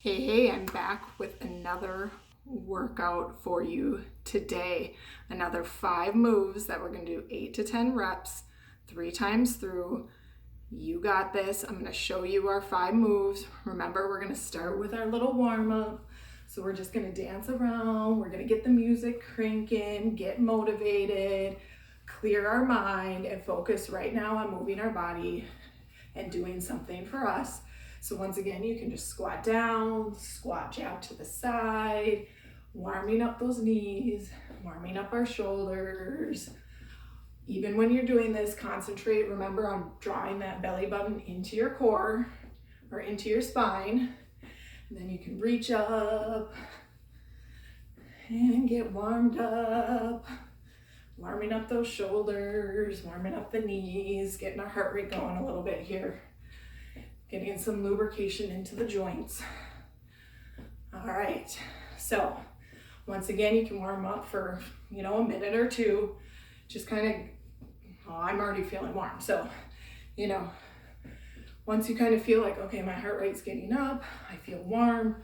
Hey, I'm back with another workout for you today. Another 5 moves that we're going to do 8 to 10 reps, 3 times through. You got this. I'm going to show you our 5 moves. Remember, we're going to start with our little warm up. So we're just going to dance around. We're going to get the music cranking, get motivated, clear our mind, and focus right now on moving our body and doing something for us. So once again, you can just squat down, squat jab to the side, warming up those knees, warming up our shoulders. Even when you're doing this, concentrate, remember, on drawing that belly button into your core or into your spine. And then you can reach up and get warmed up, warming up those shoulders, warming up the knees, getting our heart rate going a little bit here. Getting some lubrication into the joints. All right, so once again, you can warm up for, a minute or two. Just kind of, I'm already feeling warm. So, once you kind of feel like, okay, my heart rate's getting up, I feel warm.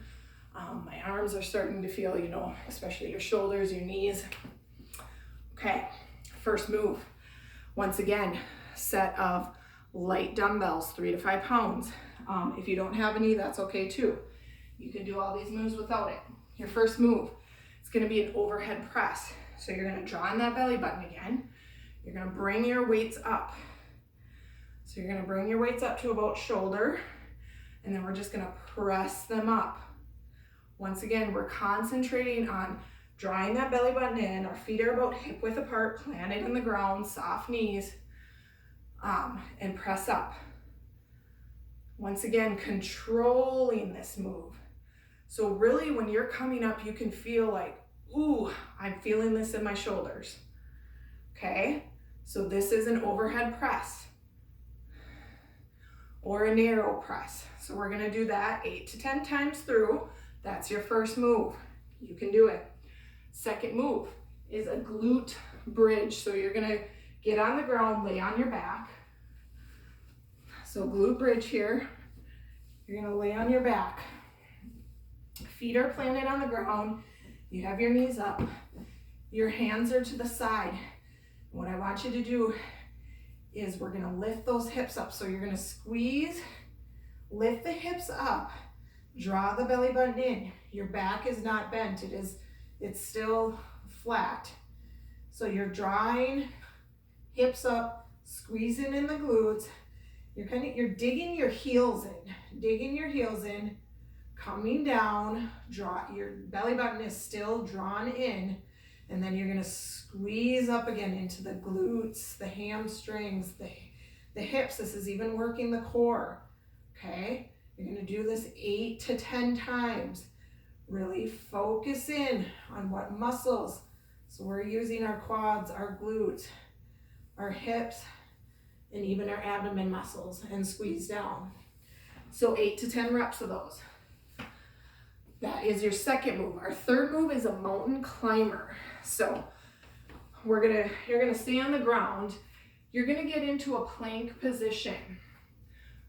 My arms are starting to feel, especially your shoulders, your knees. Okay, first move. Once again, set of light dumbbells, 3 to 5 pounds. If you don't have any, that's okay too. You can do all these moves without it. Your first move, it's gonna be an overhead press. So you're gonna draw in that belly button again. You're gonna bring your weights up. So you're gonna bring your weights up to about shoulder, and then we're just gonna press them up. Once again, we're concentrating on drawing that belly button in. Our feet are about hip width apart, planted in the ground, soft knees. And press up. Once again, controlling this move. So really, when you're coming up, you can feel like, ooh, I'm feeling this in my shoulders. Okay, so this is an overhead press or a narrow press. So we're gonna do that 8 to 10 times through. That's your first move. You can do it. Second move is a glute bridge. So you're gonna get on the ground, lay on your back. So glute bridge here. You're gonna lay on your back. Feet are planted on the ground. You have your knees up. Your hands are to the side. What I want you to do is we're gonna lift those hips up. So you're gonna squeeze, lift the hips up, draw the belly button in. Your back is not bent. It's still flat. So you're drawing hips up, squeezing in the glutes. You're digging your heels in, coming down, your belly button is still drawn in, and then you're gonna squeeze up again into the glutes, the hamstrings, the hips. This is even working the core, okay? You're gonna do this 8 to 10 times. Really focus in on what muscles. So we're using our quads, our glutes, our hips, and even our abdomen muscles, and squeeze down. So 8 to 10 reps of those. That is your second move. Our third move is a mountain climber. So you're gonna stay on the ground. You're gonna get into a plank position.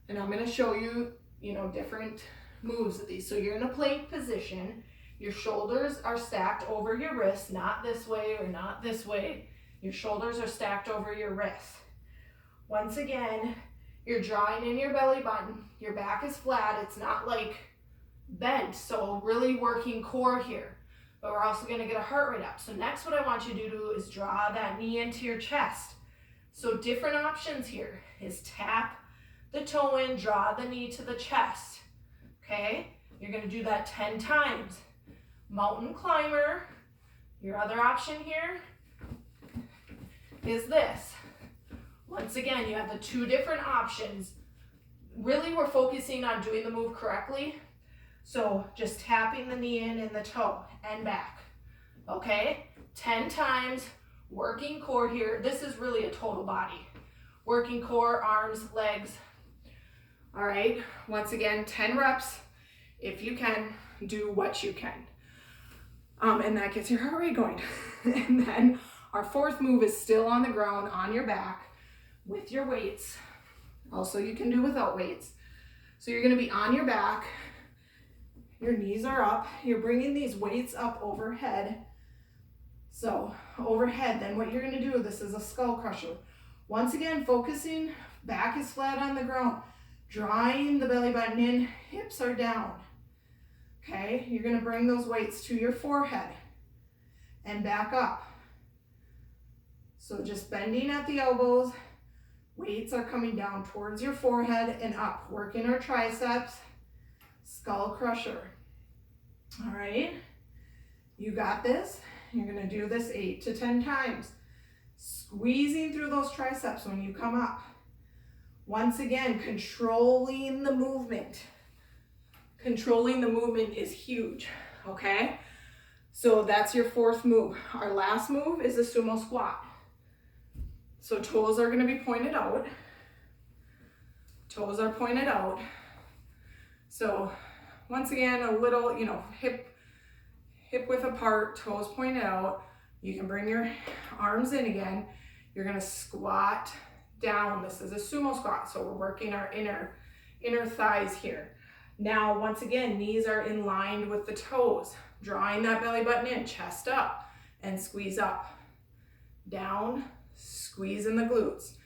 And I'm gonna show you, different moves of these. So you're in a plank position. Your shoulders are stacked over your wrists, not this way or not this way. Your shoulders are stacked over your wrists. Once again, you're drawing in your belly button. Your back is flat. It's not like bent. So really working core here. But we're also going to get a heart rate up. So next, what I want you to do is draw that knee into your chest. So different options here is tap the toe in, draw the knee to the chest. Okay? You're going to do that 10 times. Mountain climber. Your other option here is this. Once again, you have the 2 different options. Really, we're focusing on doing the move correctly. So just tapping the knee in and the toe and back. Okay? 10 times, working core here. This is really a total body. Working core, arms, legs. All right, once again, 10 reps. If you can, do what you can. And that gets your heart rate going. And then our fourth move is still on the ground, on your back, with your weights. Also, you can do without weights. So you're gonna be on your back. Your knees are up. You're bringing these weights up overhead. So overhead, then what you're gonna do, this is a skull crusher. Once again, focusing, back is flat on the ground. Drawing the belly button in, hips are down. Okay, you're gonna bring those weights to your forehead and back up. So just bending at the elbows, weights are coming down towards your forehead and up, working our triceps, skull crusher. All right, you got this. You're gonna do this 8 to 10 times. Squeezing through those triceps when you come up. Once again, controlling the movement. Controlling the movement is huge, okay? So that's your fourth move. Our last move is a sumo squat. So toes are gonna be pointed out. Toes are pointed out. So once again, a little, hip width apart, toes pointed out. You can bring your arms in again. You're gonna squat down. This is a sumo squat, so we're working our inner thighs here. Now, once again, knees are in line with the toes. Drawing that belly button in, chest up, and squeeze up. Down, squeeze in the glutes.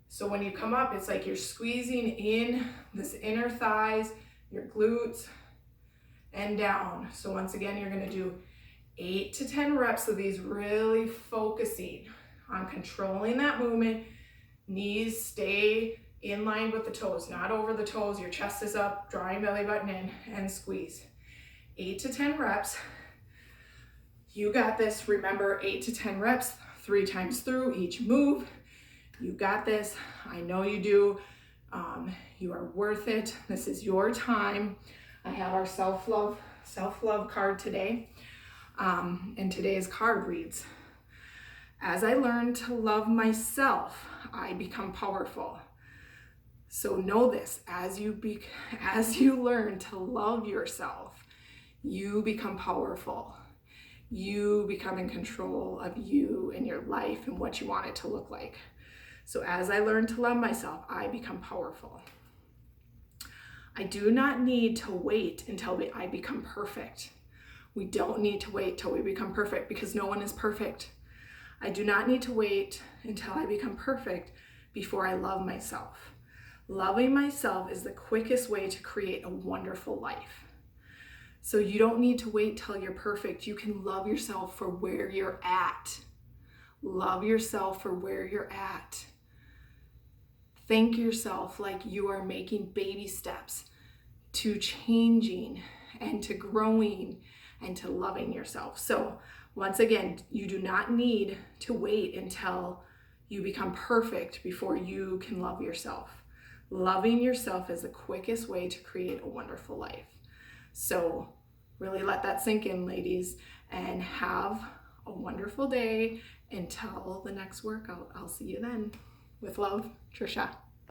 So when you come up, it's like you're squeezing in this inner thighs, your glutes, and down. So once again, you're gonna do 8 to 10 reps of these, really focusing on controlling that movement. Knees stay in line with the toes, not over the toes. Your chest is up, drawing belly button in, and squeeze. 8 to 10 reps. You got this. Remember, 8 to 10 reps, 3 times through each move. You got this. I know you do. You are worth it. This is your time. I have our self-love card today. And today's card reads, as I learn to love myself, I become powerful. So know this, as you learn to love yourself, you become powerful. You become in control of you and your life and what you want it to look like. So as I learn to love myself, I become powerful. I do not need to wait until I become perfect. We don't need to wait till we become perfect because no one is perfect. I do not need to wait until I become perfect before I love myself. Loving myself is the quickest way to create a wonderful life. So you don't need to wait till you're perfect. You can love yourself for where you're at. Love yourself for where you're at. Thank yourself like you are making baby steps to changing and to growing and to loving yourself. So once again, you do not need to wait until you become perfect before you can love yourself. Loving yourself is the quickest way to create a wonderful life. So really let that sink in, ladies, and have a wonderful day until the next workout. I'll see you then. With love, Trisha.